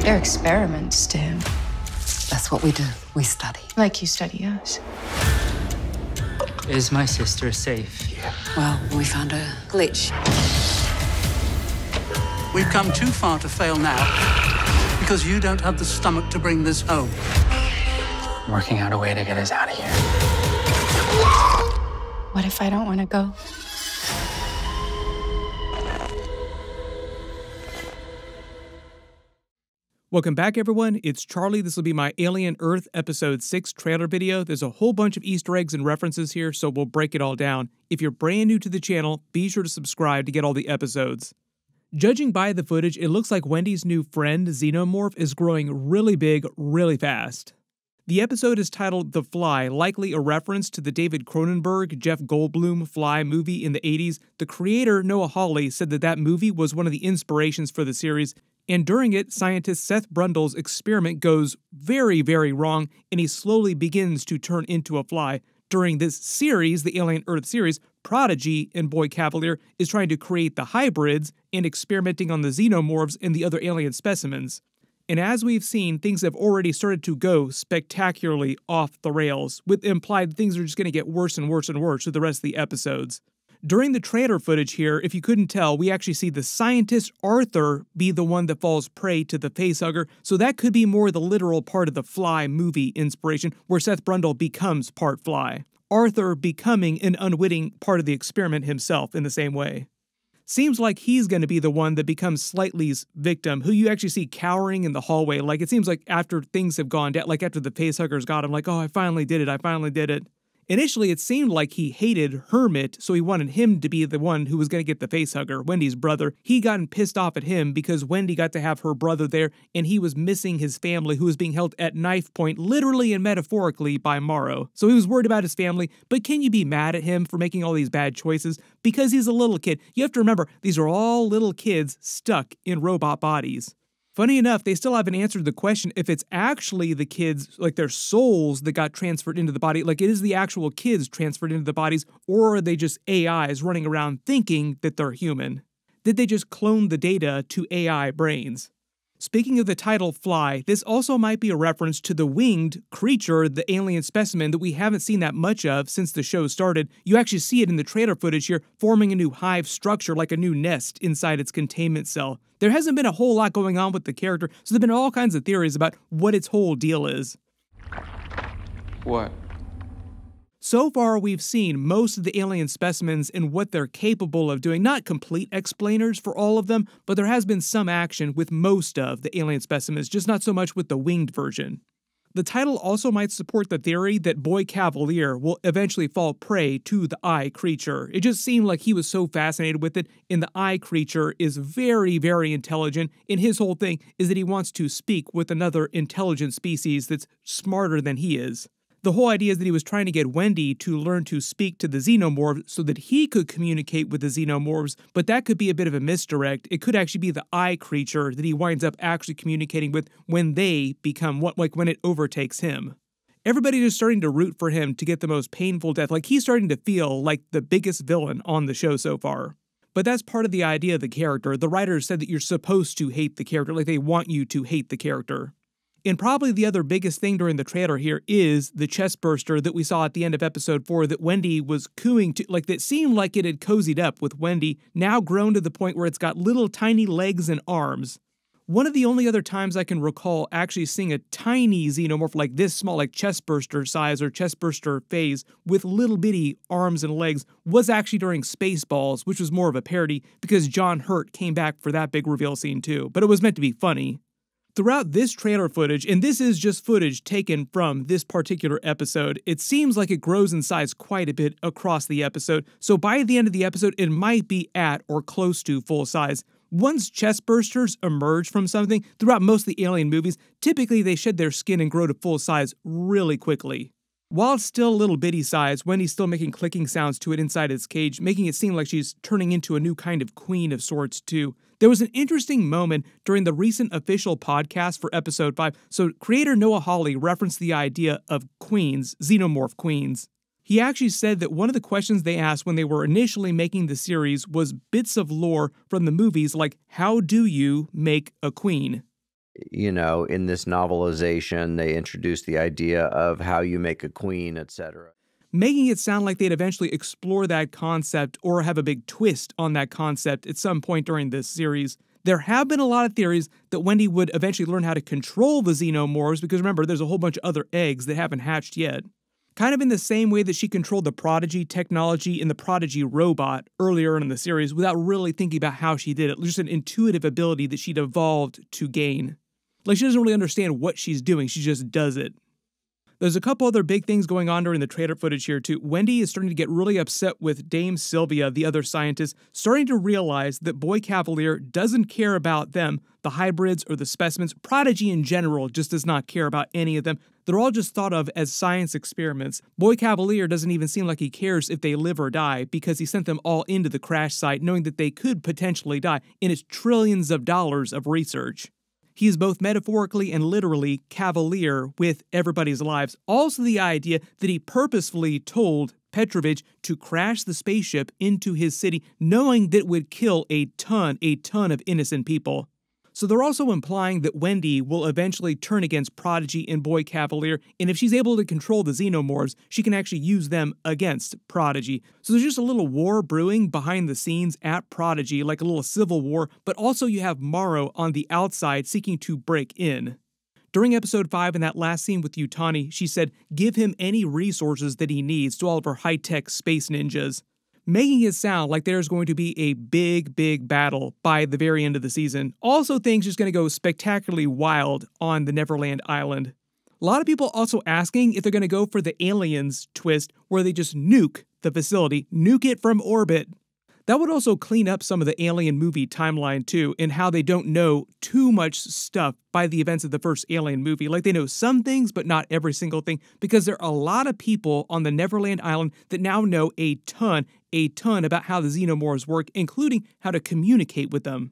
They're experiments to him. That's what we do. We study. Like you study us. Is my sister safe? Yeah. Well, we found a glitch. We've come too far to fail now because you don't have the stomach to bring this home. I'm working out a way to get us out of here. What if I don't want to go? Welcome back, everyone. It's Charlie. This will be my Alien Earth Episode 6 trailer video. There's a whole bunch of Easter eggs and references here, so we'll break it all down. If you're brand new to the channel, be sure to subscribe to get all the episodes. Judging by the footage, it looks like Wendy's new friend, Xenomorph, is growing really big, really fast. The episode is titled The Fly, likely a reference to the David Cronenberg, Jeff Goldblum Fly movie in the 80s. The creator, Noah Hawley, said that movie was one of the inspirations for the series, and during it, scientist Seth Brundle's experiment goes very, very wrong, and he slowly begins to turn into a fly. During this series, the Alien Earth series, Prodigy and Boy Cavalier is trying to create the hybrids and experimenting on the xenomorphs and the other alien specimens. And as we've seen, things have already started to go spectacularly off the rails, with implied things are just going to get worse and worse and worse through the rest of the episodes. During the trailer footage here, if you couldn't tell, we actually see the scientist Arthur be the one that falls prey to the facehugger, so that could be more the literal part of the Fly movie inspiration, where Seth Brundle becomes part Fly. Arthur becoming an unwitting part of the experiment himself in the same way. Seems like he's going to be the one that becomes Slightly's victim, who you actually see cowering in the hallway. Like, it seems like after things have gone down, like after the facehuggers got him, like, oh, I finally did it, I finally did it. Initially, it seemed like he hated Hermit, so he wanted him to be the one who was going to get the facehugger, Wendy's brother. He gotten pissed off at him because Wendy got to have her brother there, and he was missing his family, who was being held at knife point, literally and metaphorically, by Morrow. So he was worried about his family, but can you be mad at him for making all these bad choices? Because he's a little kid. You have to remember, these are all little kids stuck in robot bodies. Funny enough, they still haven't answered the question if it's actually the kids, like their souls that got transferred into the body, like it is the actual kids transferred into the bodies, or are they just AIs running around thinking that they're human? Did they just clone the data to AI brains? Speaking of the title Fly, this also might be a reference to the winged creature, the alien specimen that we haven't seen that much of since the show started. You actually see it in the trailer footage here, forming a new hive structure like a new nest inside its containment cell. There hasn't been a whole lot going on with the character, so there have been all kinds of theories about what its whole deal is. What? So far, we've seen most of the alien specimens and what they're capable of doing. Not complete explainers for all of them, but there has been some action with most of the alien specimens, just not so much with the winged version. The title also might support the theory that Boy Cavalier will eventually fall prey to the eye creature. It just seemed like he was so fascinated with it, and the eye creature is very, very intelligent, and his whole thing is that he wants to speak with another intelligent species that's smarter than he is. The whole idea is that he was trying to get Wendy to learn to speak to the xenomorphs so that he could communicate with the xenomorphs, but that could be a bit of a misdirect. It could actually be the eye creature that he winds up actually communicating with when they become what, like when it overtakes him. Everybody is starting to root for him to get the most painful death, like he's starting to feel like the biggest villain on the show so far. But that's part of the idea of the character. The writers said that you're supposed to hate the character, like they want you to hate the character. And probably the other biggest thing during the trailer here is the chest burster that we saw at the end of episode 4 that Wendy was cooing to, like that seemed like it had cozied up with Wendy, now grown to the point where it's got little tiny legs and arms. One of the only other times I can recall actually seeing a tiny xenomorph like this small, like chest burster size or chest burster phase with little bitty arms and legs was actually during Spaceballs, which was more of a parody because John Hurt came back for that big reveal scene too, but it was meant to be funny. Throughout this trailer footage, and this is just footage taken from this particular episode, it seems like it grows in size quite a bit across the episode, so by the end of the episode, it might be at or close to full size. Once chest bursters emerge from something, throughout most of the Alien movies, typically they shed their skin and grow to full size really quickly. While it's still a little bitty size, Wendy's still making clicking sounds to it inside its cage, making it seem like she's turning into a new kind of queen of sorts too. There was an interesting moment during the recent official podcast for episode 5, so creator Noah Hawley referenced the idea of queens, xenomorph queens. He actually said that one of the questions they asked when they were initially making the series was bits of lore from the movies like, how do you make a queen? you know, in this novelization, they introduced the idea of how you make a queen, etc. Making it sound like they'd eventually explore that concept or have a big twist on that concept at some point during this series. There have been a lot of theories that Wendy would eventually learn how to control the Xenomorphs, because remember, there's a whole bunch of other eggs that haven't hatched yet. Kind of in the same way that she controlled the Prodigy technology in the Prodigy robot earlier in the series without really thinking about how she did it, just an intuitive ability that she'd evolved to gain. Like, she doesn't really understand what she's doing, she just does it. There's a couple other big things going on during the trailer footage here too. Wendy is starting to get really upset with Dame Sylvia, the other scientist, starting to realize that Boy Cavalier doesn't care about them, the hybrids or the specimens. Prodigy in general just does not care about any of them. They're all just thought of as science experiments. Boy Cavalier doesn't even seem like he cares if they live or die, because he sent them all into the crash site knowing that they could potentially die in its trillions of dollars of research. He is both metaphorically and literally cavalier with everybody's lives. Also the idea that he purposefully told Petrovich to crash the spaceship into his city, knowing that it would kill a ton of innocent people. So they're also implying that Wendy will eventually turn against Prodigy and Boy Cavalier, and if she's able to control the Xenomorphs, she can actually use them against Prodigy. So there's just a little war brewing behind the scenes at Prodigy, like a little civil war, but also you have Morrow on the outside seeking to break in. During episode 5, in that last scene with Yutani, she said, give him any resources that he needs to all of her high-tech space ninjas, making it sound like there's going to be a big battle by the very end of the season. Also, things just going to go spectacularly wild on the Neverland Island. A lot of people also asking if they're going to go for the Aliens twist, where they just nuke the facility, nuke it from orbit. That would also clean up some of the Alien movie timeline too, in how they don't know too much stuff by the events of the first Alien movie. Like, they know some things, but not every single thing, because there are a lot of people on the Neverland Island that now know a ton about how the Xenomorphs work, including how to communicate with them.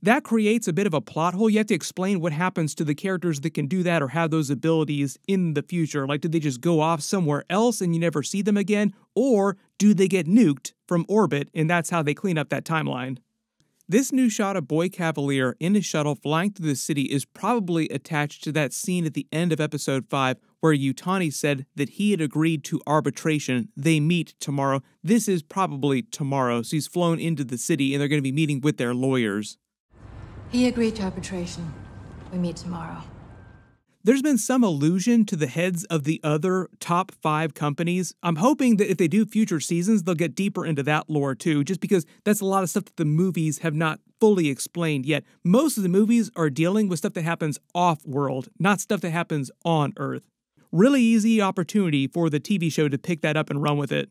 That creates a bit of a plot hole. You have to explain what happens to the characters that can do that or have those abilities in the future. Like, did they just go off somewhere else and you never see them again? Or do they get nuked from orbit, and that's how they clean up that timeline? This new shot of Boy Cavalier in his shuttle flying through the city is probably attached to that scene at the end of episode 5 where Yutani said that he had agreed to arbitration. They meet tomorrow. This is probably tomorrow, so he's flown into the city and they're going to be meeting with their lawyers. He agreed to arbitration. We meet tomorrow. There's been some allusion to the heads of the other top 5 companies. I'm hoping that if they do future seasons, they'll get deeper into that lore too, just because that's a lot of stuff that the movies have not fully explained yet. Most of the movies are dealing with stuff that happens off-world, not stuff that happens on Earth. Really easy opportunity for the TV show to pick that up and run with it.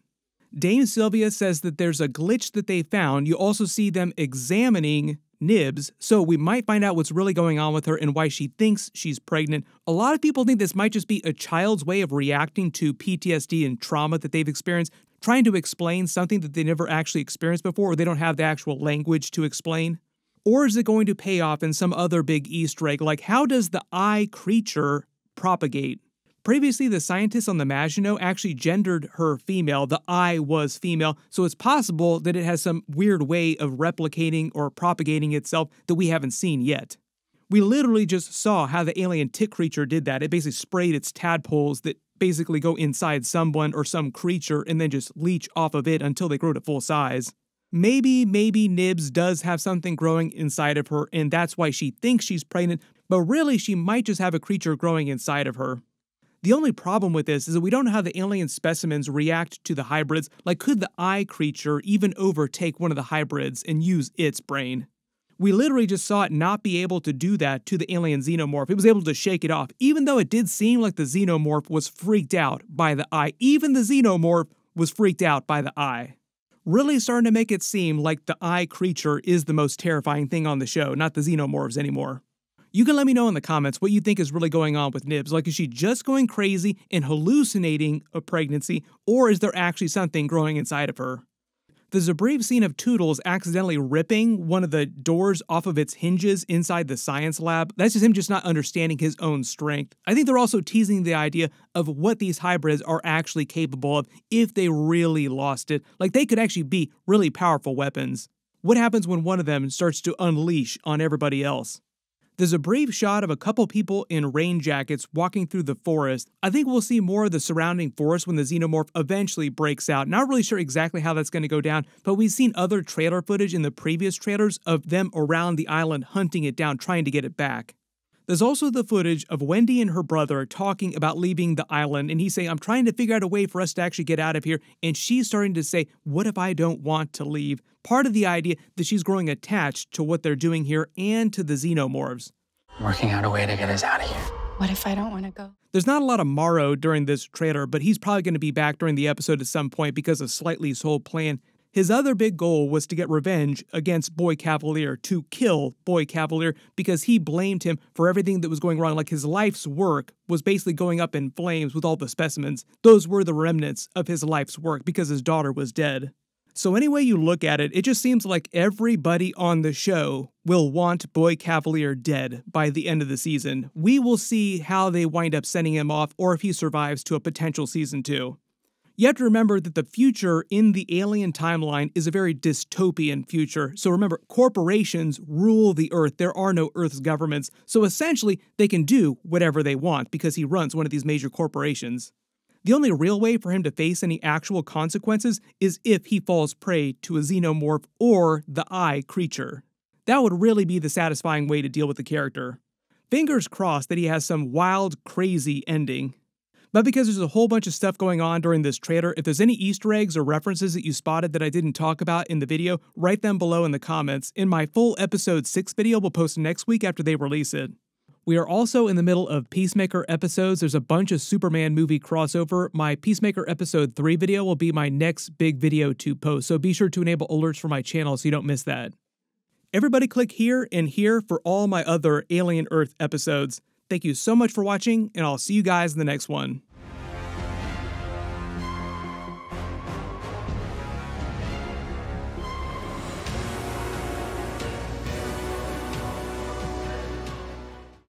Dame Sylvia says that there's a glitch that they found. You also see them examining Nibs, so we might find out what's really going on with her and why she thinks she's pregnant. A lot of people think this might just be a child's way of reacting to PTSD and trauma that they've experienced, trying to explain something that they never actually experienced before, or they don't have the actual language to explain. Or is it going to pay off in some other big Easter egg, like how does the eye creature propagate? Previously, the scientists on the Maginot actually gendered her female. The eye was female, so it's possible that it has some weird way of replicating or propagating itself that we haven't seen yet. We literally just saw how the alien tick creature did that. It basically sprayed its tadpoles that basically go inside someone or some creature and then just leech off of it until they grow to full size. Maybe Nibs does have something growing inside of her, and that's why she thinks she's pregnant, but really she might just have a creature growing inside of her. The only problem with this is that we don't know how the alien specimens react to the hybrids. Like, could the eye creature even overtake one of the hybrids and use its brain? We literally just saw it not be able to do that to the alien Xenomorph. It was able to shake it off, even though it did seem like the Xenomorph was freaked out by the eye. Even the Xenomorph was freaked out by the eye. Really starting to make it seem like the eye creature is the most terrifying thing on the show, not the Xenomorphs anymore. You can let me know in the comments what you think is really going on with Nibs. Like, is she just going crazy and hallucinating a pregnancy, or is there actually something growing inside of her? There's a brief scene of Toodles accidentally ripping one of the doors off of its hinges inside the science lab. That's just him just not understanding his own strength. I think they're also teasing the idea of what these hybrids are actually capable of if they really lost it. Like, they could actually be really powerful weapons. What happens when one of them starts to unleash on everybody else? There's a brief shot of a couple people in rain jackets walking through the forest. I think we'll see more of the surrounding forest when the Xenomorph eventually breaks out. Not really sure exactly how that's going to go down, but we've seen other trailer footage in the previous trailers of them around the island hunting it down, trying to get it back. There's also the footage of Wendy and her brother talking about leaving the island, and he's saying, I'm trying to figure out a way for us to actually get out of here, and she's starting to say, what if I don't want to leave? Part of the idea that she's growing attached to what they're doing here and to the Xenomorphs. Working out a way to get us out of here. What if I don't want to go? There's not a lot of Morrow during this trailer, but he's probably going to be back during the episode at some point because of Slightly's whole plan. His other big goal was to get revenge against Boy Cavalier, to kill Boy Cavalier, because he blamed him for everything that was going wrong. Like his life's work was basically going up in flames with all the specimens. Those were the remnants of his life's work because his daughter was dead. So any way you look at it, it just seems like everybody on the show will want Boy Cavalier dead by the end of the season. We will see how they wind up sending him off or if he survives to a potential season 2. You have to remember that the future in the Alien timeline is a very dystopian future. So remember, corporations rule the Earth. There are no Earth's governments. So essentially, they can do whatever they want because he runs one of these major corporations. The only real way for him to face any actual consequences is if he falls prey to a Xenomorph or the Eye creature. That would really be the satisfying way to deal with the character. Fingers crossed that he has some wild, crazy ending. But because there's a whole bunch of stuff going on during this trailer, if there's any Easter eggs or references that you spotted that I didn't talk about in the video, write them below in the comments. In my full episode 6 video, we'll post next week after they release it. We are also in the middle of Peacemaker episodes. There's a bunch of Superman movie crossover. My Peacemaker episode 3 video will be my next big video to post, so be sure to enable alerts for my channel so you don't miss that. Everybody click here and here for all my other Alien Earth episodes. Thank you so much for watching, and I'll see you guys in the next one.